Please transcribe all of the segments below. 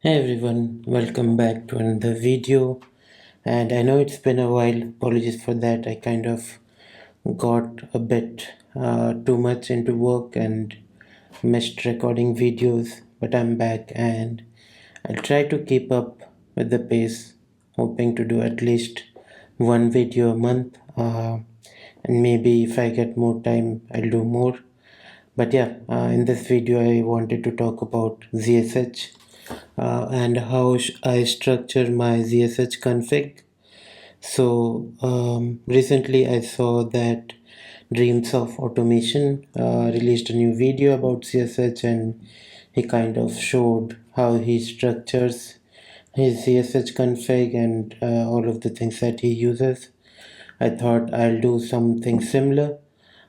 Hey everyone, welcome back to another video. And I know it's been a while, apologies for that. I kind of got a bit too much into work and missed recording videos, but I'm back and I'll try to keep up with the pace, hoping to do at least one video a month. And maybe if I get more time, I'll do more. But yeah, in this video, I wanted to talk about ZSH and how I structure my ZSH config. So recently I saw that Dreams of Automation released a new video about ZSH, and he kind of showed how he structures his ZSH config and all of the things that he uses. I thought I'll do something similar,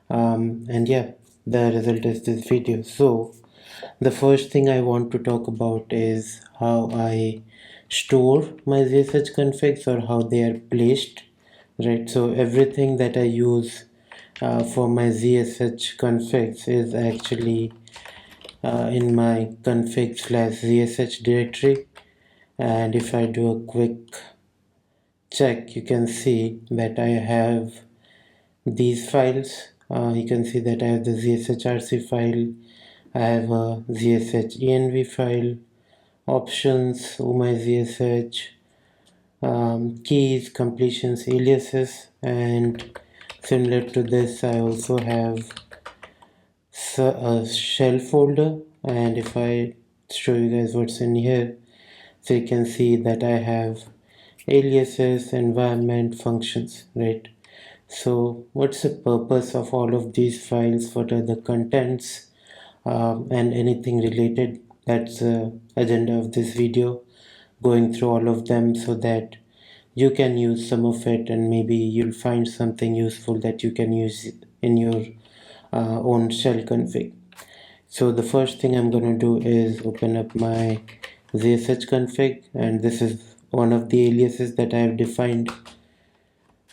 and yeah, the result is this video. So the first thing I want to talk about is how I store my ZSH configs, or how they are placed, right? So everything that I use for my ZSH configs is actually in my config/zsh directory. And if I do a quick check, you can see that I have these files. You can see that I have the zshrc file, I have a zshenv file, options, oh-my-zsh, keys, completions, aliases, and similar to this I also have a shell folder. And if I show you guys what's in here, so you can see that I have aliases, environment, functions, right? So what's the purpose of all of these files? What are the contents and anything related? That's the agenda of this video, going through all of them so that you can use some of it, and maybe you'll find something useful that you can use in your own shell config. So the first thing I'm going to do is open up my ZSH config, and this is one of the aliases that I have defined.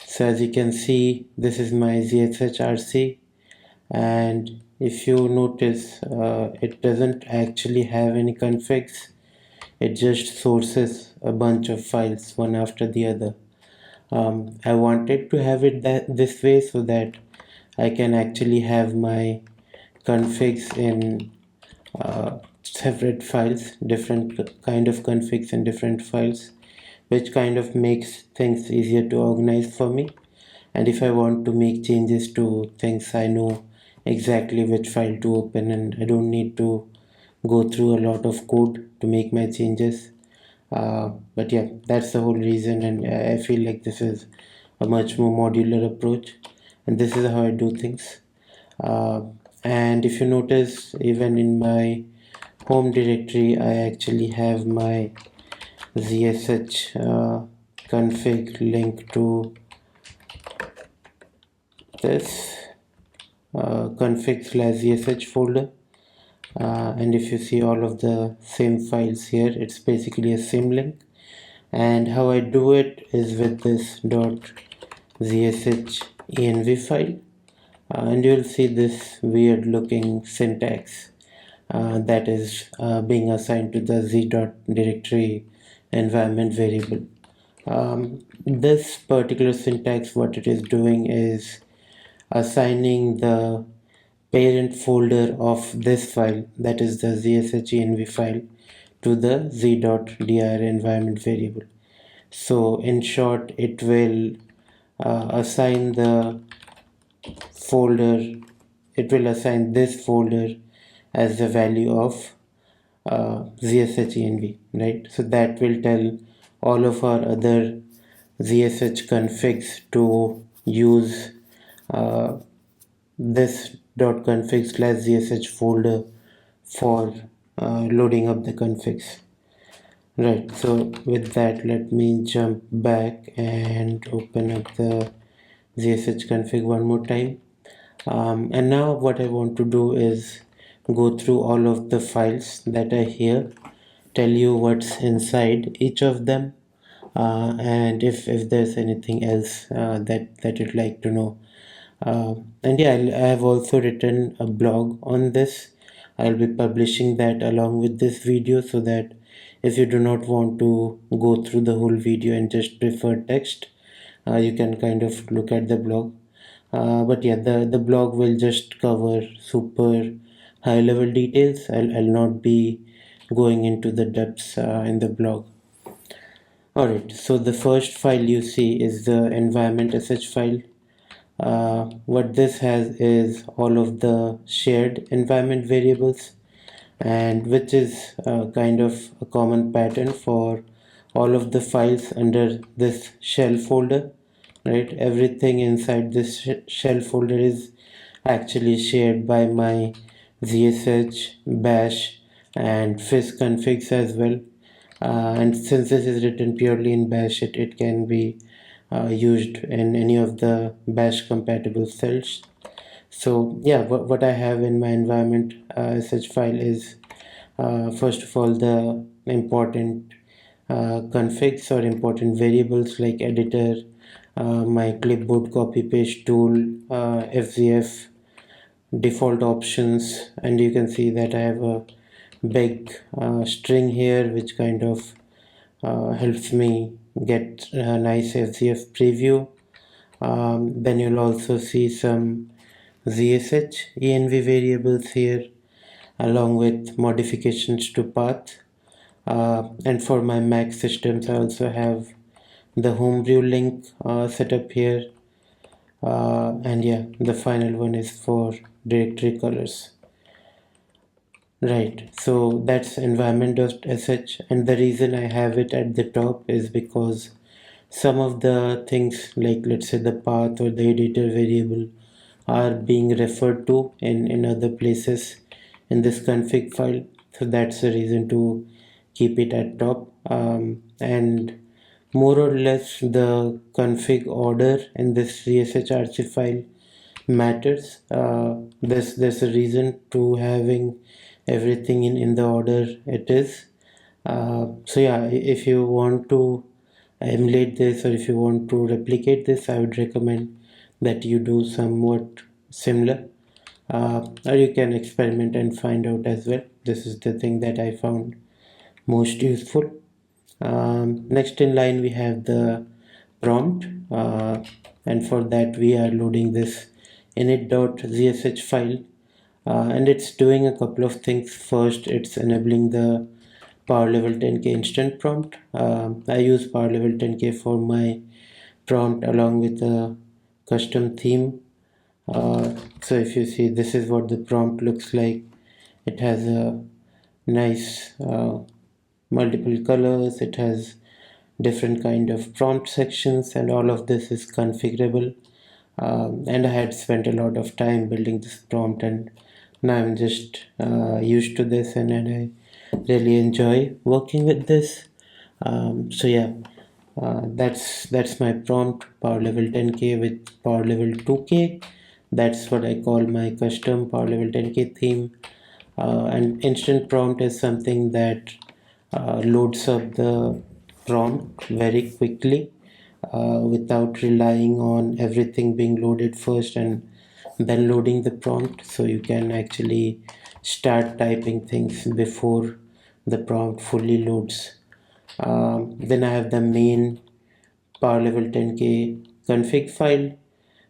So as you can see, this is my zshrc, and if you notice, it doesn't actually have any configs. It just sources a bunch of files one after the other. I wanted to have it this way so that I can actually have my configs in separate files, different kind of configs in different files, which kind of makes things easier to organize for me. And if I want to make changes to things, I know exactly which file to open, and I don't need to go through a lot of code to make my changes. But yeah, that's the whole reason, and I feel like this is a much more modular approach, and this is how I do things. uh, and if you notice, even in my home directory, I actually have my zsh config link to this config/zsh folder. And if you see all of the same files here, it's basically a symlink. And how I do it is with this .zsh env file, and you'll see this weird looking syntax that is being assigned to the z dot directory environment variable. This particular syntax, what it is doing is assigning the parent folder of this file, that is the zshenv file, to the z.dir environment variable. So in short, it will assign the folder, it will assign this folder as the value of zshenv, right? So that will tell all of our other zsh configs to use uh, this .config/zsh folder for loading up the configs. Right, so with that, let me jump back and open up the zsh config one more time. And now what I want to do is go through all of the files that are here, tell you what's inside each of them, and if there's anything else that you'd like to know. And yeah, I have also written a blog on this. I'll be publishing that along with this video so that if you do not want to go through the whole video and just prefer text, you can kind of look at the blog. But yeah, the blog will just cover super high level details. I'll not be going into the depths in the blog. Alright, so the first file you see is the environment.sh file. What this has is all of the shared environment variables, and which is kind of a common pattern for all of the files under this shell folder, right? Everything inside this shell folder is actually shared by my zsh, bash, and fizz configs as well. And since this is written purely in bash, it can be used in any of the bash compatible cells. So yeah, what I have in my environment sh file is first of all the important configs or important variables like editor, my clipboard copy paste tool, fzf, default options, and you can see that I have a big string here which kind of helps me get a nice FZF preview. Then you'll also see some ZSH env variables here along with modifications to path. And for my Mac systems, I also have the homebrew link set up here. And yeah, the final one is for directory colors. Right, so that's environment.sh, and the reason I have it at the top is because some of the things like let's say the path or the editor variable are being referred to in other places in this config file, so that's the reason to keep it at top. And more or less the config order in this zshrc file matters. There's a reason to having everything in the order it is. So yeah, if you want to emulate this or if you want to replicate this, I would recommend that you do somewhat similar, or you can experiment and find out as well. This is the thing that I found most useful. Next in line we have the prompt, and for that we are loading this init.zsh file, and it's doing a couple of things. First, it's enabling the power level 10k instant prompt. I use power level 10k for my prompt along with a custom theme. So if you see, this is what the prompt looks like. It has a nice multiple colors, it has different kind of prompt sections, and all of this is configurable. And I had spent a lot of time building this prompt, and now I'm just used to this, and I really enjoy working with this. So yeah, that's my prompt, power level 10k with power level 2k. That's what I call my custom power level 10k theme. And instant prompt is something that loads up the prompt very quickly without relying on everything being loaded first and then loading the prompt. So you can actually start typing things before the prompt fully loads. Then I have the main power level 10k config file.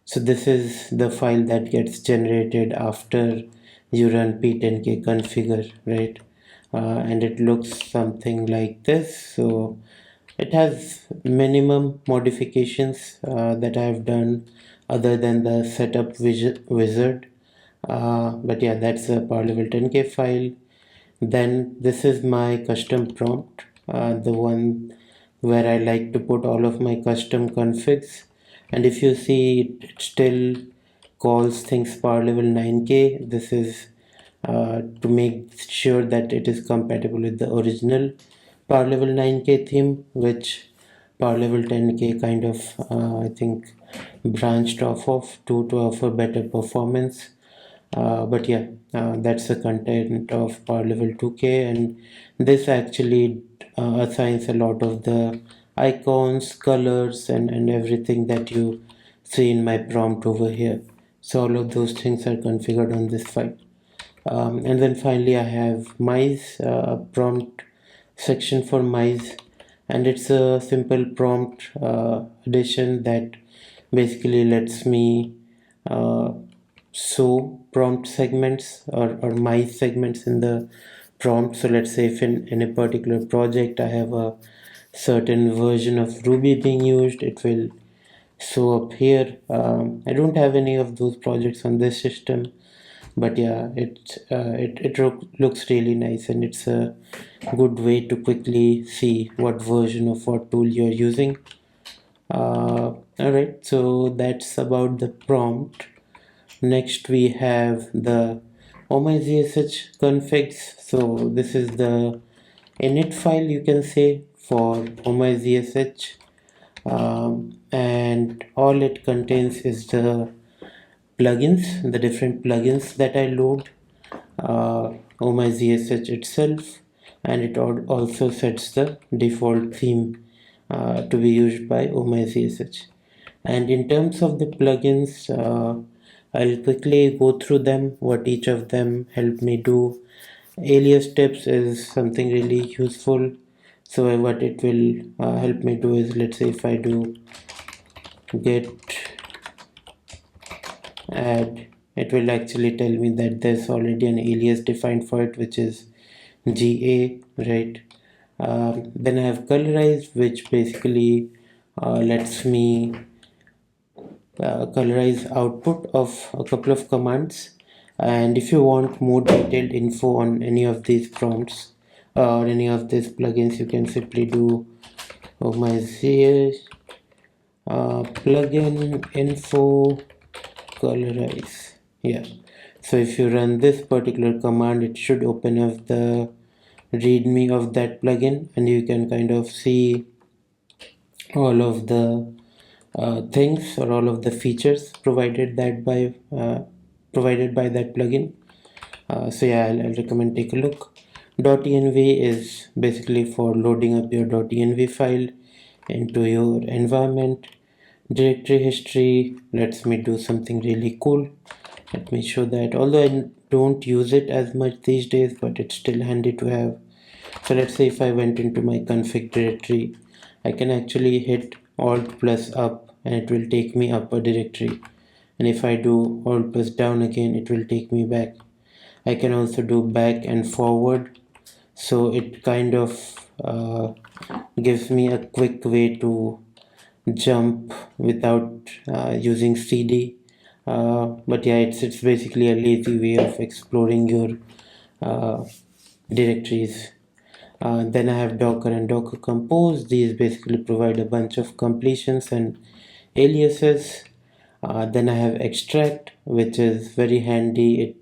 So this is the file that gets generated after you run p10k configure, right? And it looks something like this. So it has minimum modifications that I have done other than the setup wizard. But yeah, that's a power level 10k file. Then this is my custom prompt, the one where I like to put all of my custom configs. And if you see, it still calls things power level 9k. This is to make sure that it is compatible with the original power level 9k theme, which power level 10k kind of I think branched off of to offer better performance. But yeah, that's the content of power level 2k, and this actually assigns a lot of the icons, colors, and everything that you see in my prompt over here. So all of those things are configured on this file. And then finally I have my prompt section for mice, and it's a simple prompt addition that basically lets me show prompt segments or mice segments in the prompt. So let's say if in a particular project I have a certain version of Ruby being used, it will show up here. I don't have any of those projects on this system, but yeah, it looks really nice, and it's a good way to quickly see what version of what tool you're using. All right, so that's about the prompt. Next we have the oh-my-zsh configs. So this is the init file, you can say, for oh-my-zsh, and all it contains is the plugins, the different plugins that I load, oh-my-zsh itself, and it also sets the default theme to be used by oh-my-zsh. And in terms of the plugins, I'll quickly go through them, what each of them help me do. Alias tips is something really useful. So what it will help me do is, let's say if I do get add, it will actually tell me that there's already an alias defined for it, which is GA, right? Then I have colorize, which basically lets me colorize output of a couple of commands. And if you want more detailed info on any of these prompts or any of these plugins, you can simply do oh-my-zsh plugin info colorize. Yeah, so if you run this particular command, it should open up the readme of that plugin, and you can kind of see all of the things or all of the features provided by that plugin. So yeah, I'll recommend take a look. .env is basically for loading up your .env file into your environment. Directory history lets me do something really cool. Let me show that, although I don't use it as much these days, but it's still handy to have. So let's say if I went into my config directory, I can actually hit alt plus up and it will take me up a directory, and if I do alt plus down again, it will take me back. I can also do back and forward, so it kind of gives me a quick way to jump without using CD. But yeah, it's basically a lazy way of exploring your uh, directories. Then I have Docker and Docker Compose. These basically provide a bunch of completions and aliases. Then I have Extract, which is very handy.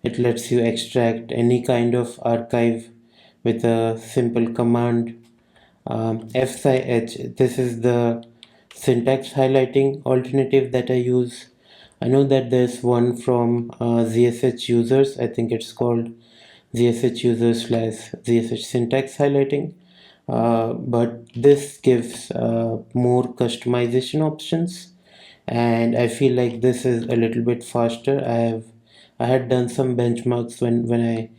It lets you extract any kind of archive with a simple command. FSH, this is the syntax highlighting alternative that I use. I know that there's one from ZSH users. I think it's called ZSH users / ZSH syntax highlighting. But this gives more customization options, and I feel like this is a little bit faster. I had done some benchmarks when I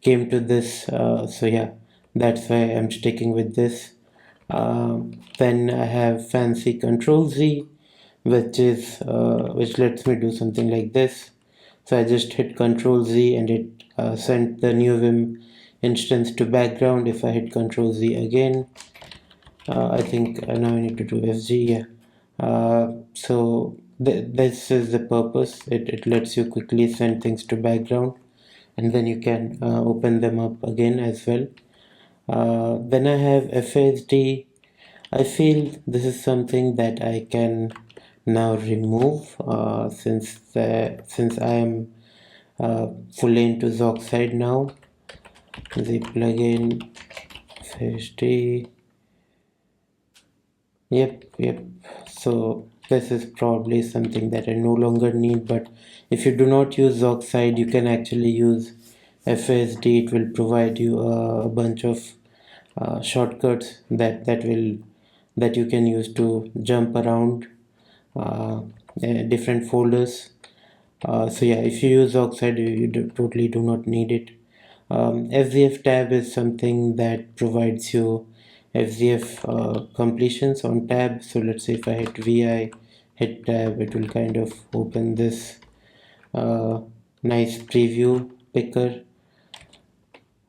came to this, so yeah, that's why I'm sticking with this. Then I have fancy Control Z, which lets me do something like this. So I just hit Control Z and it sent the new Vim instance to background. If I hit Control Z again, I think now I need to do FG. Yeah. So this is the purpose. It lets you quickly send things to background, and then you can open them up again as well. Then I have FASD. I feel this is something that I can now remove since I am fully into Zoxide now. The plugin FASD. Yep. So this is probably something that I no longer need, but if you do not use Zoxide, you can actually use FASD. It will provide you a bunch of shortcuts that you can use to jump around different folders. So yeah, if you use Oxide, you totally do not need it. FZF tab is something that provides you FZF completions on tab. So let's say if I hit VI, hit tab, it will kind of open this nice preview picker.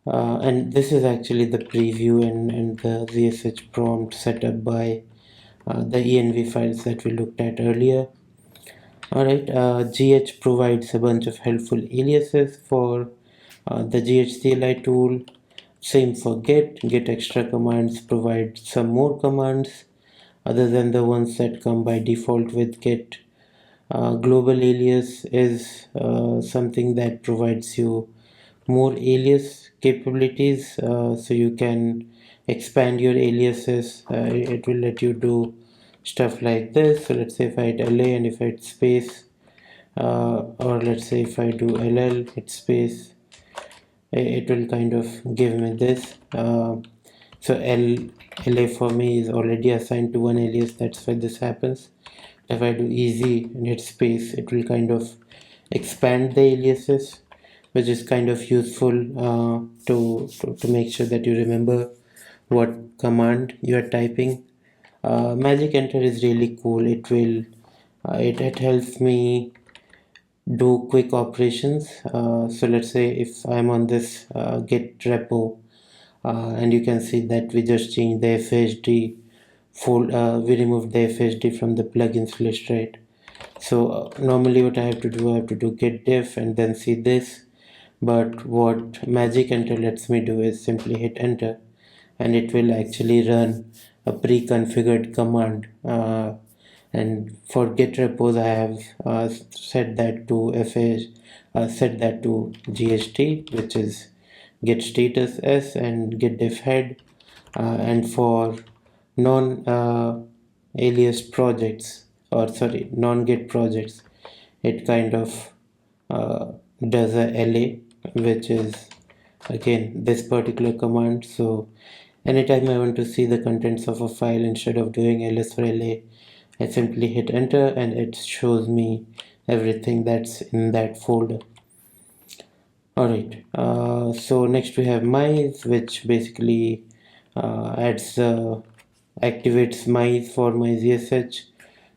And this is actually the preview and the ZSH prompt set up by the env files that we looked at earlier. Alright, GH provides a bunch of helpful aliases for the GHCLI tool. Same for get extra commands provide some more commands other than the ones that come by default with get. Global alias is something that provides you more alias capabilities, so you can expand your aliases. It will let you do stuff like this. So let's say if I hit LA and if I hit space, or let's say if I do LL hit space, it will kind of give me this. So LA for me is already assigned to one alias, that's why this happens. If I do easy and hit space, it will kind of expand the aliases, which is kind of useful to make sure that you remember what command you are typing. Magic enter is really cool. It will it helps me do quick operations. So let's say if I'm on this git repo, and you can see that we just changed the FHD we removed the FHD from the plugins list, right? So normally what I have to do git diff and then see this, but what magic enter lets me do is simply hit enter and it will actually run a pre-configured command. And for git repos I have set that to set that to GST, which is get status s and get diff head. And for non alias projects, or sorry, non git projects, it kind of does a LA, which is again this particular command. So anytime I want to see the contents of a file, instead of doing ls for LA, I simply hit enter and it shows me everything that's in that folder. Alright, so next we have mice, which basically activates mice for my ZSH.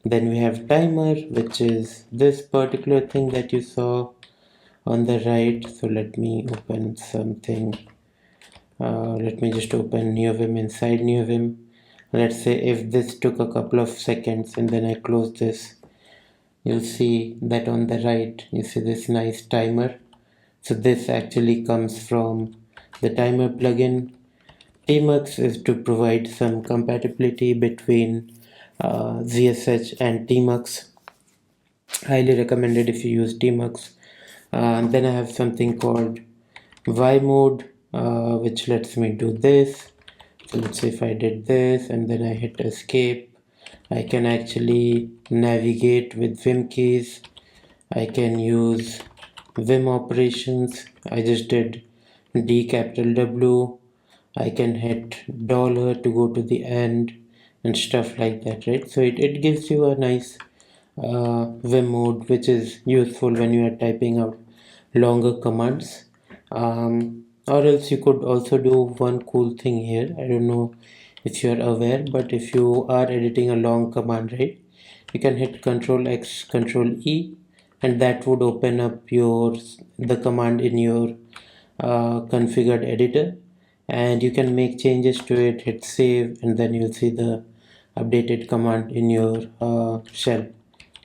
Then we have timer, which is this particular thing that you saw on the right. So let me open something. Let me just open NeoVim inside NeoVim. Let's say if this took a couple of seconds and then I close this, you'll see that on the right you see this nice timer. So this actually comes from the timer plugin. Tmux is to provide some compatibility between ZSH and Tmux. Highly recommended if you use Tmux. Then I have something called Y mode, which lets me do this. So let's say if I did this and then I hit escape, I can actually navigate with Vim keys. I can use Vim operations. I just did D capital W. I can hit dollar to go to the end and stuff like that, right? So it gives you a nice Vim mode, which is useful when you are typing out longer commands. Or else you could also do one cool thing here. I don't know if you are aware, but if you are editing a long command, right, you can hit Control X, Control E, and that would open up the command in your configured editor, and you can make changes to it, hit save, and then you'll see the updated command in your shell,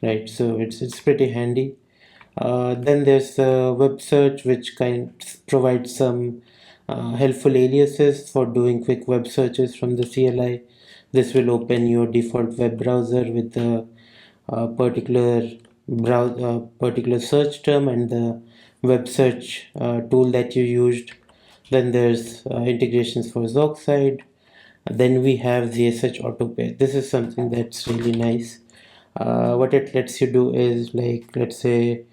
right? So it's pretty handy. Then there's web search, which provides some helpful aliases for doing quick web searches from the CLI. This will open your default web browser with the particular search term and the web search tool that you used. Then there's integrations for Zoxide. Then we have ZSH autopay. This is something that's really nice. What it lets you do is, like, let's say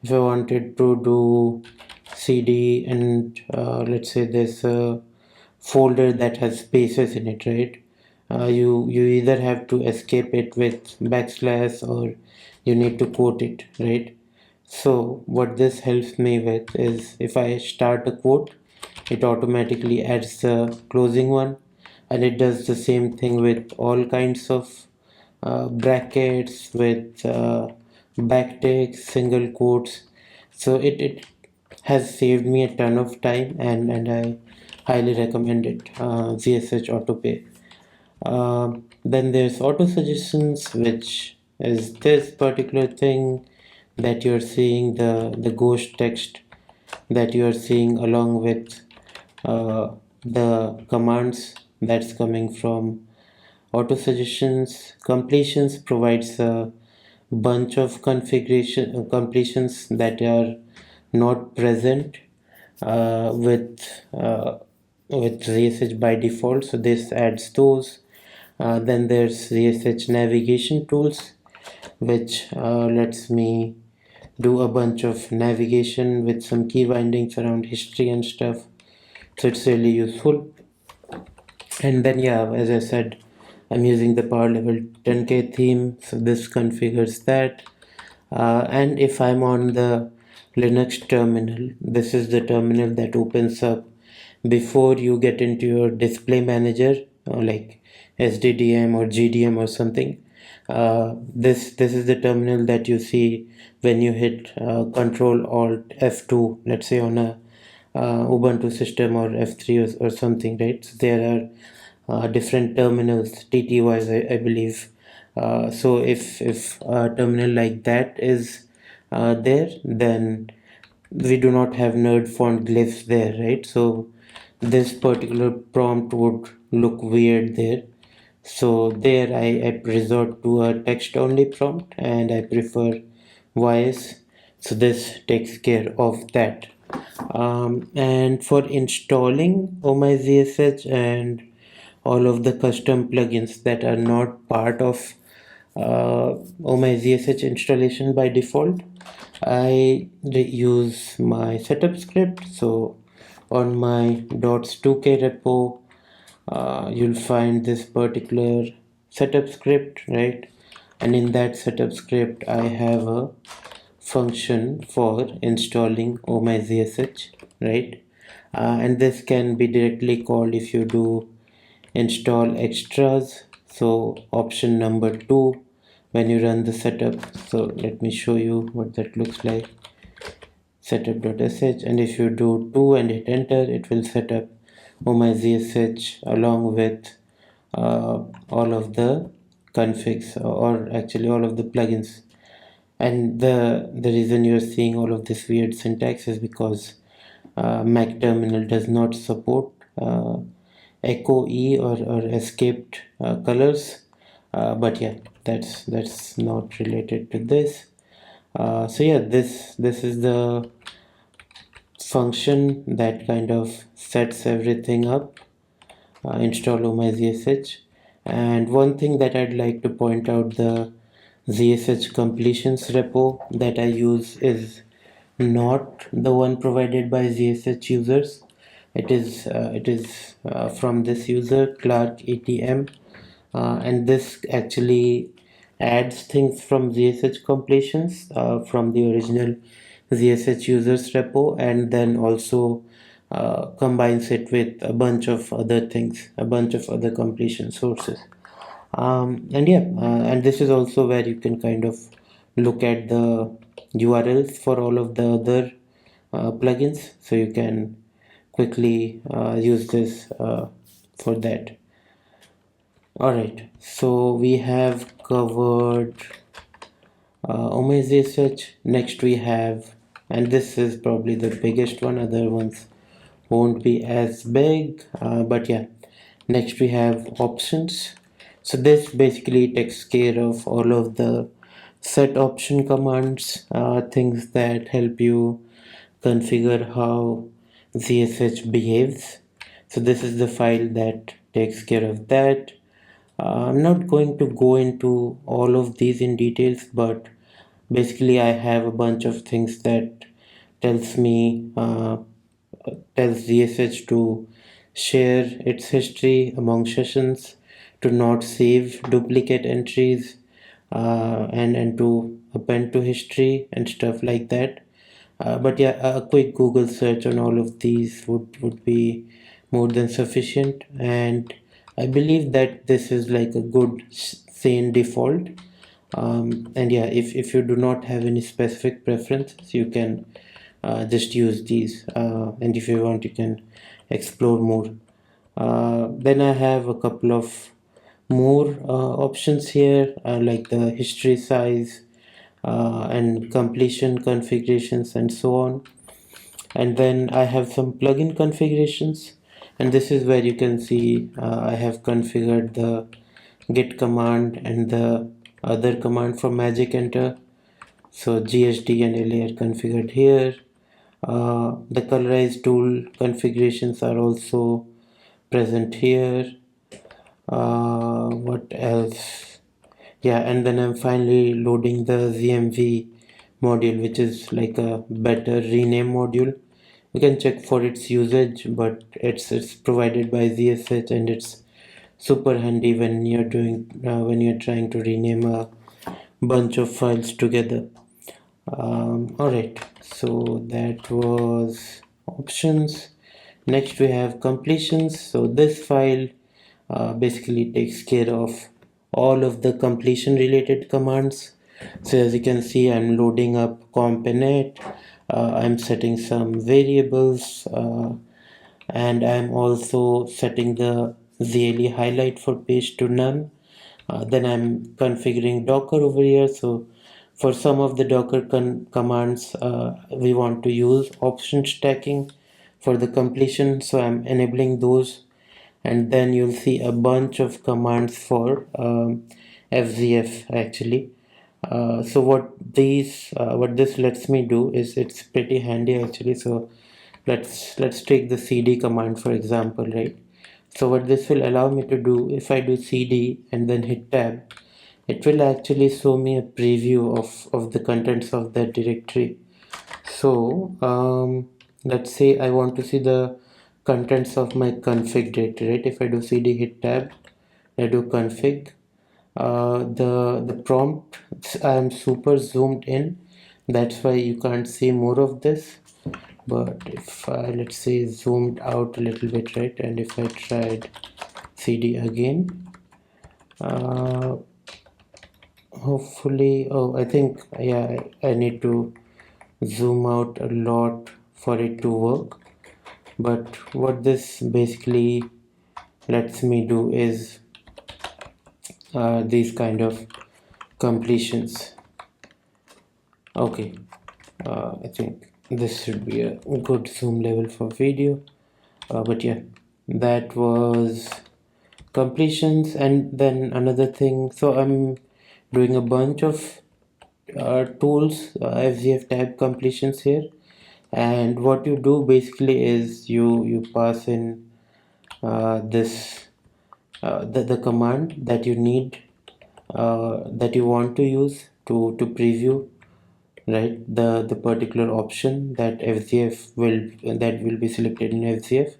if I wanted to do CD and let's say there's a folder that has spaces in it, right? You either have to escape it with backslash or you need to quote it, right? So what this helps me with is, if I start a quote, it automatically adds the closing one, and it does the same thing with all kinds of brackets, with backticks, single quotes. So it has saved me a ton of time, and I highly recommend it. ZSH Autopay. Then there's auto suggestions, which is this particular thing that you're seeing, the ghost text that you are seeing along with the commands that's coming from auto suggestions. Completions provides a bunch of configuration completions that are not present with ZSH by default, so this adds those. Then there's ZSH navigation tools, which lets me do a bunch of navigation with some key bindings around history and stuff, so it's really useful. And then, yeah, as I said, I'm using the power level 10k theme, so this configures that. And if I'm on the Linux terminal, this is the terminal that opens up before you get into your display manager, like SDDM or GDM or something. This is the terminal that you see when you hit Control Alt F2, let's say on a Ubuntu system, or F3 or something, right? So there are different terminals, TTYs, I believe. So if a terminal like that is there, then we do not have nerd font glyphs there, right? So this particular prompt would look weird there. So there I resort to a text only prompt, and I prefer voice. So this takes care of that. And for installing oh-my-zsh and all of the custom plugins that are not part of oh-my-zsh installation by default, I use my setup script. So on my .2k repo, you'll find this particular setup script, right? And in that setup script, I have a function for installing oh-my-zsh, right? And this can be directly called if you do install extras, so option number 2 when you run the setup. So let me show you what that looks like. Setup.sh, and if you do 2 and hit enter, it will set up oh-my-zsh along with all of the configs, or actually all of the plugins. And the reason you're seeing all of this weird syntax is because Mac terminal does not support echo E or escaped colors, but yeah, that's not related to this. So yeah, this is the function that kind of sets everything up. Install oh-my-zsh. And one thing that I'd like to point out, the ZSH completions repo that I use is not the one provided by ZSH users. It is from this user Clark ATM, and this actually adds things from ZSH completions from the original ZSH users repo, and then also combines it with a bunch of other things, a bunch of other completion sources. And yeah, and this is also where you can kind of look at the URLs for all of the other plugins, so you can quickly use this for that. All right, so we have covered oh-my-zsh. Next we have, and this is probably the biggest one, other ones won't be as big, but yeah, next we have options. So this basically takes care of all of the set option commands, things that help you configure how ZSH behaves. So this is the file that takes care of that. I'm not going to go into all of these in details, but basically I have a bunch of things that tells me tells ZSH to share its history among sessions, to not save duplicate entries, and to append to history and stuff like that. But yeah, a quick Google search on all of these would be more than sufficient, and I believe that this is like a good sane default. And yeah, if you do not have any specific preferences, you can just use these, and if you want, you can explore more. Then I have a couple of more options here, like the history size, and completion configurations and so on. And then I have some plugin configurations, and this is where you can see I have configured the git command and the other command from magic enter. So GSD and LA are configured here. The colorized tool configurations are also present here. What else? Yeah, and then I'm finally loading the ZMV module, which is like a better rename module. You can check for its usage, but it's provided by ZSH, and it's super handy when you're trying to rename a bunch of files together. All right, so that was options. Next we have completions. So this file basically takes care of all of the completion related commands. So as you can see, I'm loading up comp init. I'm setting some variables, and I'm also setting the ZLE highlight for page to none. Then I'm configuring Docker over here. So for some of the Docker commands, we want to use option stacking for the completion. So I'm enabling those, and then you'll see a bunch of commands for FZF actually. So what this lets me do is, it's pretty handy actually. So let's take the cd command for example, right? So what this will allow me to do, if I do cd and then hit tab, it will actually show me a preview of the contents of that directory. So let's say I want to see the contents of my config directory, right? If I do cd hit tab, I do config, the prompt, I'm super zoomed in, that's why you can't see more of this. But if I, let's say, zoomed out a little bit, right, and if I tried cd again, uh, hopefully, oh, I think, yeah, I need to zoom out a lot for it to work. But what this basically lets me do is these kind of completions. Okay, I think this should be a good zoom level for video. But yeah, that was completions. And then another thing, so I'm doing a bunch of tools, FZF tab completions here. And what you do basically is you pass in this the command that you need, that you want to use to preview, right, the particular option that will be selected in FZF,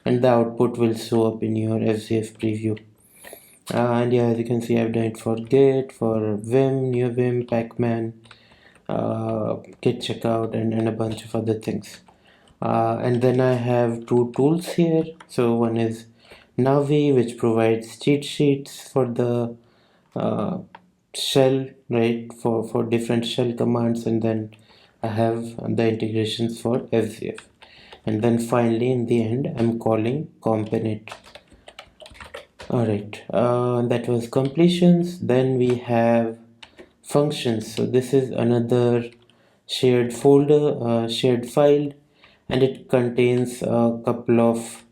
and the output will show up in your FZF preview. And yeah, as you can see, I've done it for Git, for Vim, new Vim, Pacman, Git checkout, and a bunch of other things. And then I have two tools here. So one is Navi, which provides cheat sheets for the uh, shell, right, for different shell commands. And then I have the integrations for FZF. And then finally, in the end, I'm calling component. All right, that was completions. Then we have functions. So this is another shared folder, shared file, and it contains a couple of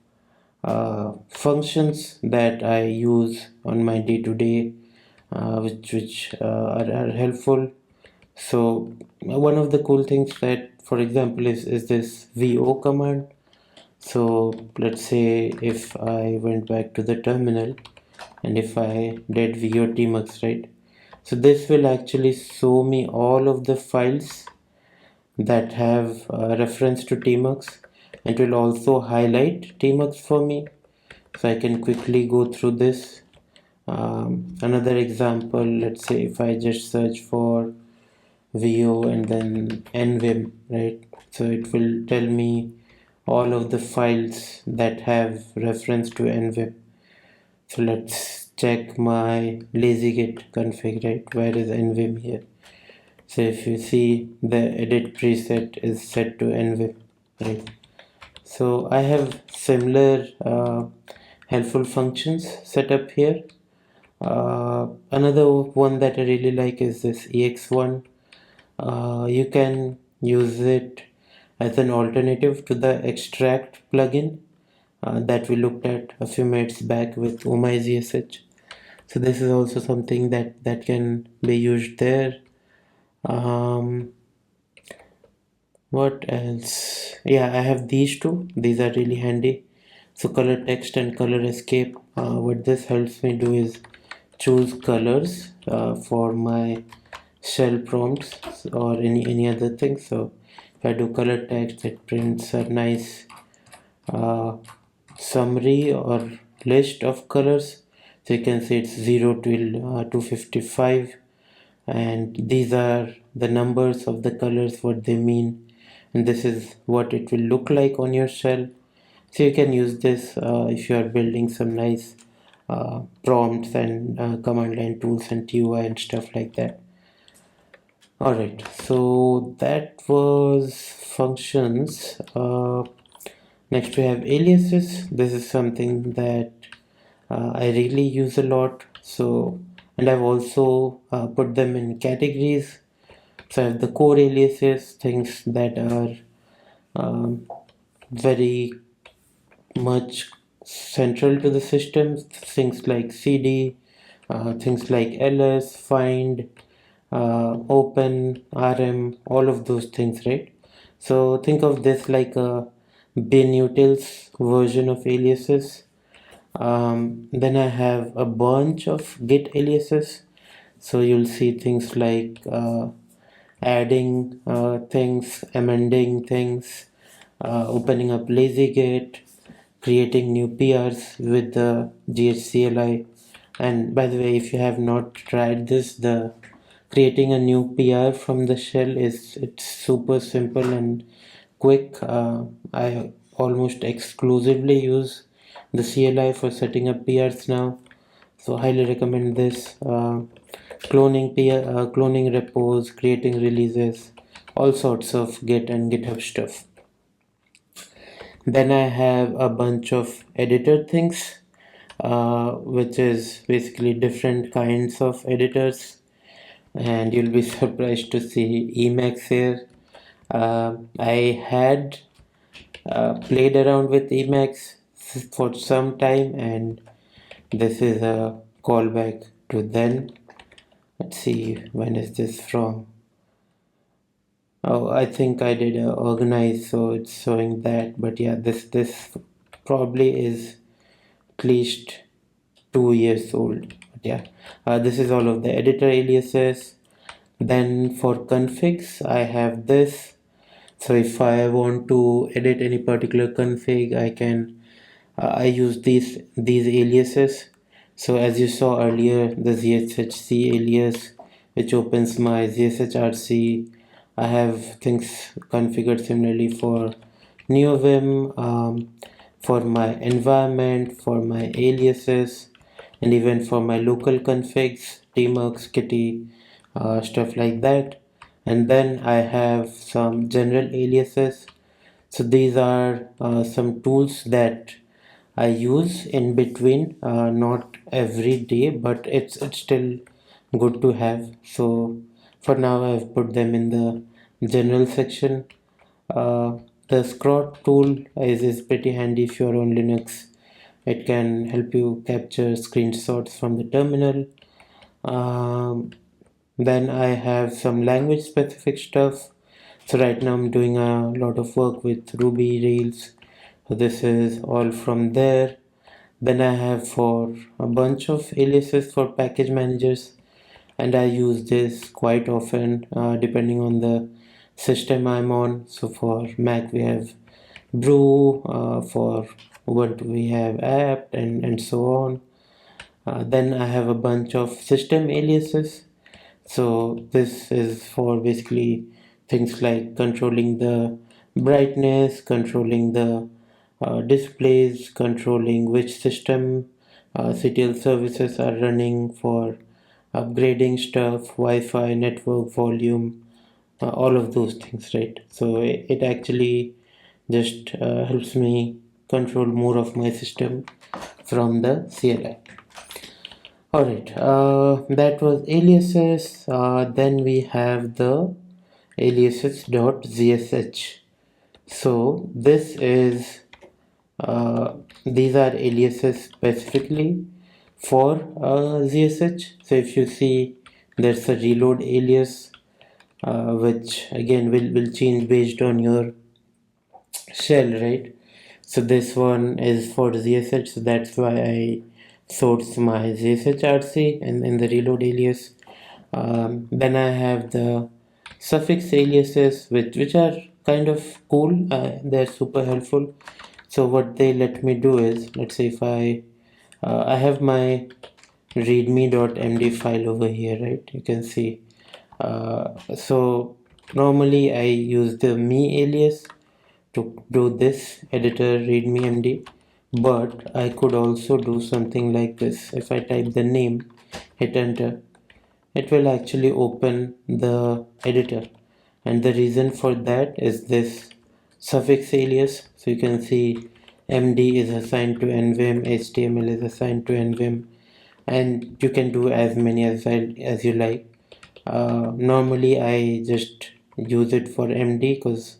functions that I use on my day-to-day, which are helpful. So one of the cool things that, for example, is this vo command. So let's say if I went back to the terminal and if I did vo tmux, right? So this will actually show me all of the files that have reference to tmux, and will also highlight tmux for me, so I can quickly go through this. Another example, let's say if I just search for vo and then nvim, right? So it will tell me all of the files that have reference to nvim. So let's check my lazygit config, right? Where is nvim here? So if you see, the edit preset is set to nvim, right? So I have similar helpful functions set up here. Another one that I really like is this ex1. You can use it as an alternative to the extract plugin that we looked at a few minutes back with oh-my-zsh. So this is also something that can be used there. What else? Yeah, I have these two. These are really handy. So color text and color escape. What this helps me do is choose colors for my shell prompts or any other thing. So if I do color text, it prints a nice uh, summary or list of colors. So you can see it's 0 till 255, and these are the numbers of the colors, what they mean, and this is what it will look like on your shell. So you can use this if you are building some nice prompts and command line tools and TUI and stuff like that. Alright, so that was functions. Next we have aliases. This is something that I really use a lot. So, and I've also put them in categories. So I have the core aliases, things that are um, very much central to the system, things like cd, things like ls, find, open, rm, all of those things, right? So think of this like a binutils version of aliases. Then I have a bunch of git aliases. So you'll see things like adding things, amending things, opening up lazygit, creating new PRs with the GHCLI. And by the way, if you have not tried this, the creating a new PR from the shell it's super simple and quick. I almost exclusively use the CLI for setting up PRs now, so highly recommend this. Cloning repos, creating releases, all sorts of Git and GitHub stuff. Then I have a bunch of editor things, which is basically different kinds of editors, and you'll be surprised to see Emacs here. I had played around with Emacs for some time, and this is a callback to then. Let's see, when is this from? Oh, I think I did organize, so it's showing that. But yeah, this probably is at least 2 years old. But yeah, this is all of the editor aliases. Then for configs, I have this. So if I want to edit any particular config, I can I use these aliases. So as you saw earlier, the zshrc alias, which opens my zshrc. I have things configured similarly for neovim, for my environment, for my aliases, and even for my local configs, tmux, kitty, stuff like that. And then I have some general aliases. So these are some tools that I use in between, not every day, but it's still good to have. So for now, I've put them in the general section. The scrot tool is pretty handy if you're on Linux. It can help you capture screenshots from the terminal. Um, then I have some language specific stuff. So right now I'm doing a lot of work with Ruby Rails. So this is all from there. Then I have for a bunch of aliases for package managers, and I use this quite often depending on the system I'm on. So for Mac we have brew, for Ubuntu we have apt, and so on. Then I have a bunch of system aliases. So this is for basically things like controlling the brightness, controlling the displays, controlling which system CTL services are running, for upgrading stuff, Wi-Fi, network volume, all of those things, right? So it actually just helps me control more of my system from the CLI. Alright, that was aliases. Then we have the aliases.zsh. So this is these are aliases specifically for ZSH. So if you see, there's a reload alias, which again will change based on your shell, right? So this one is for ZSH, so that's why I source my zshrc and in the reload alias. Then I have the suffix aliases, which are kind of cool. They're super helpful. So what they let me do is, let's say if I have my readme.md file over here, right? You can see. So normally I use the me alias to do this editor readme md, but I could also do something like this. If I type the name, hit enter, it will actually open the editor, and the reason for that is this suffix alias. So you can see md is assigned to nvim, html is assigned to nvim, and you can do as many as you like. Normally I just use it for md because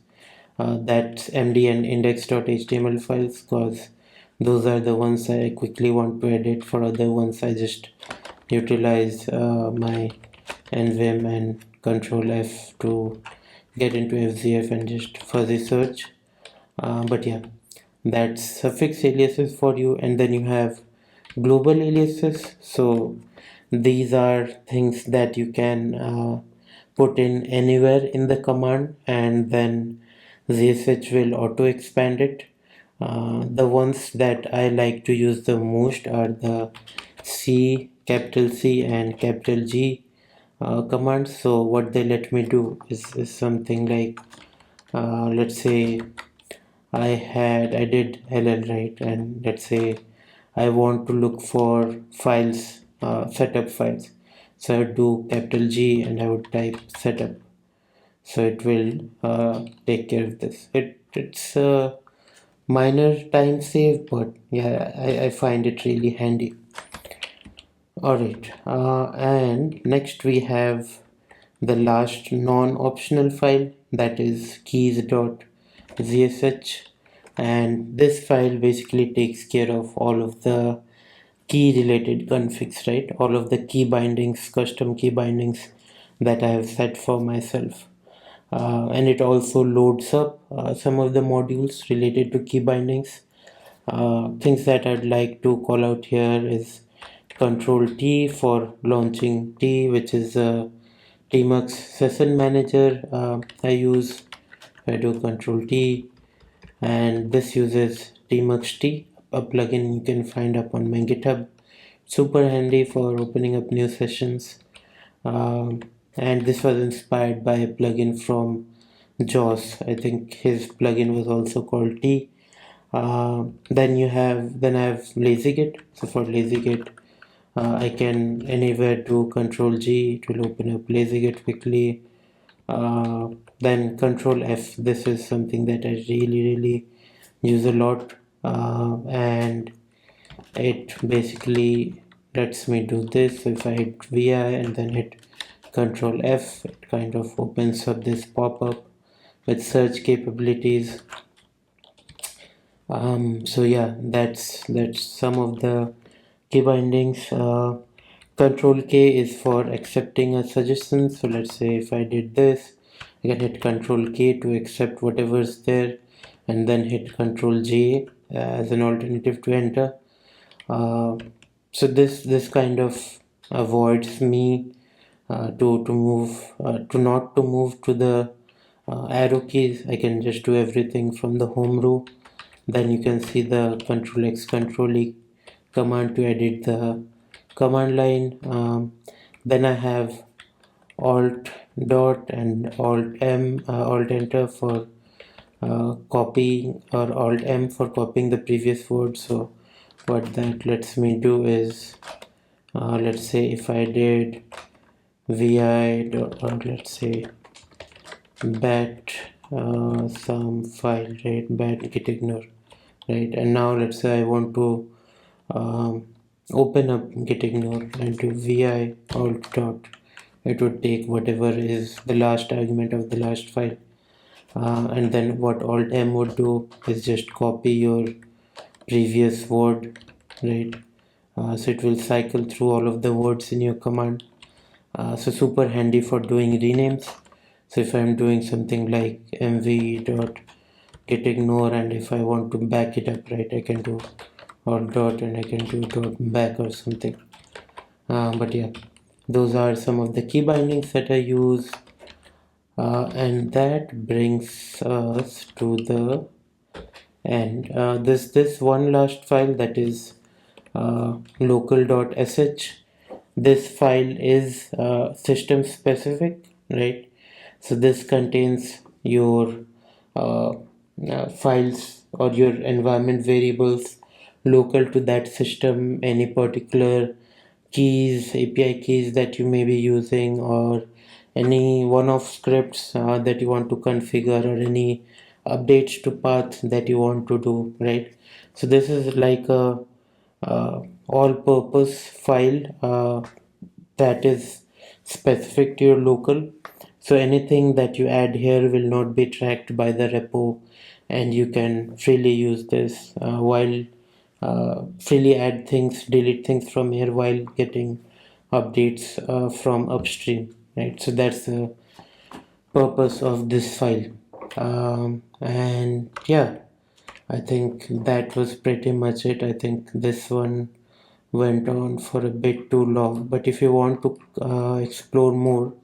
that's md and index.html files, because those are the ones I quickly want to edit. For other ones I just utilize my nvim and control F to get into FZF and just fuzzy search. But yeah, that's suffix aliases for you. And then you have global aliases. So these are things that you can put in anywhere in the command, and then ZSH will auto expand it. The ones that I like to use the most are the capital C and capital G commands. So what they let me do is something like, let's say I did ll, right, and let's say I want to look for files, setup files. So I would do capital G and I would type setup. So it will take care of this. It's a minor time save, but yeah, I find it really handy. Alright, and next we have the last non-optional file, that is keys.zsh, and this file basically takes care of all of the key related configs, right? All of the key bindings, custom key bindings that I have set for myself. And it also loads up some of the modules related to key bindings. Things that I'd like to call out here is Control T for launching T, which is a Tmux session manager. I do Control T, and this uses Tmux T, a plugin you can find up on my GitHub. Super handy for opening up new sessions. And this was inspired by a plugin from Joss. I think his plugin was also called T. Then I have LazyGit. So for LazyGit, I can anywhere do Control G. It will open up LazyGit quickly. Then Control F. This is something that I really use a lot, and it basically lets me do this. So if I hit VI and then hit Control F, it kind of opens up this pop-up with search capabilities. So yeah, that's some of the key bindings. Control K is for accepting a suggestion. So let's say if I did this, I can hit Control K to accept whatever's there, and then hit Control J as an alternative to enter. So this kind of avoids me to move to not to move to the arrow keys. I can just do everything from the home row. Then you can see the Control X Control E command to edit the command line. Then I have alt dot and alt M, alt enter for copying, or alt M for copying the previous word. So what that lets me do is, let's say if I did vi dot, or let's say bat some file, right, bat git ignore, right, and now let's say I want to um, open up git ignore and do vi alt dot, it would take whatever is the last argument of the last file, and then what alt m would do is just copy your previous word, right, so it will cycle through all of the words in your command. So super handy for doing renames. So if I'm doing something like mv dot get ignore, and if I want to back it up, right, I can do alt dot and I can do dot back or something. But yeah, those are some of the key bindings that I use, and that brings us to the end. This one last file, that is local.sh. This file is system specific, right? So this contains your uh, files or your environment variables local to that system, any particular keys, API keys that you may be using, or any one-off scripts that you want to configure, or any updates to path that you want to do, right? So this is like a all-purpose file that is specific to your local. So anything that you add here will not be tracked by the repo, and you can freely use this while freely add things, delete things from here while getting updates from upstream, right? So that's the purpose of this file. And yeah, I think that was pretty much it. I think this one went on for a bit too long, but if you want to explore more,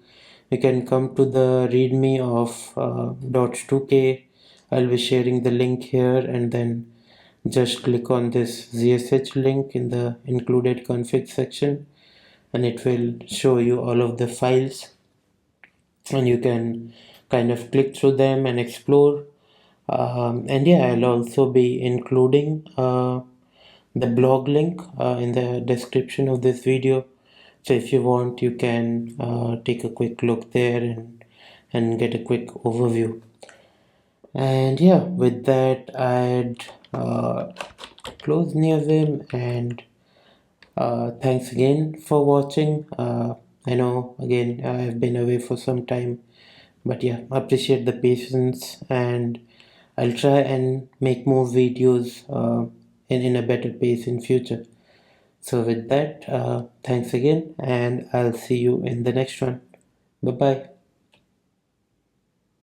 you can come to the readme of .2k. I'll be sharing the link here, and then just click on this ZSH link in the included config section, and it will show you all of the files, and you can kind of click through them and explore. And yeah, I'll also be including the blog link in the description of this video. So if you want, you can take a quick look there and get a quick overview. And yeah, with that, I'd close Neovim, and thanks again for watching. I know again I've been away for some time, but yeah, appreciate the patience, and I'll try and make more videos in a better pace in future. So with that, thanks again, and I'll see you in the next one. Bye bye.